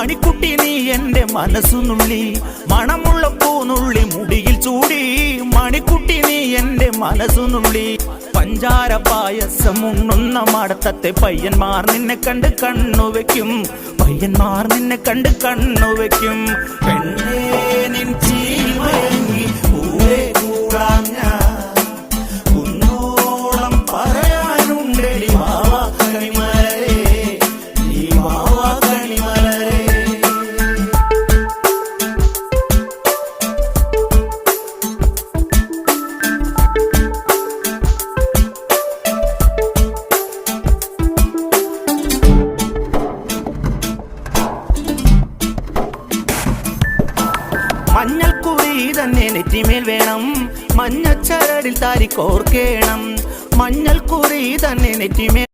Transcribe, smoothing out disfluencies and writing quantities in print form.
മണിക്കുട്ടി നീ എൻ്റെ മനസ്സുനുള്ളി മണമുള്ള പൂനുള്ളി മുടിയിൽ ചൂടി മണിക്കുട്ടി നീ എൻ്റെ മനസ്സുനുള്ളി പഞ്ചാര പായസം ഉണ്ണുന്ന മടത്തത്തെ പയ്യന്മാർ നിന്നെ കണ്ട് കണ്ണുവെക്കും പയ്യന്മാർ നിന്നെ കണ്ട് കണ്ണുവെക്കും പെണ്ണേ നിൻ ചീമയങ്ങി പൂവേ കൂടാൻ ഞാൻ കുന്നോളം പറയാനുണ്ടെടി വാവാ കണിമലരേ നീ വാവാ കണിമലരേ. മഞ്ഞൾക്കുറി തന്നെ നെറ്റിമേൽ വേണം മഞ്ഞച്ചരടിൽ താരി കോർക്കേണം മഞ്ഞൾക്കുറി തന്നെ നെറ്റിമേൽ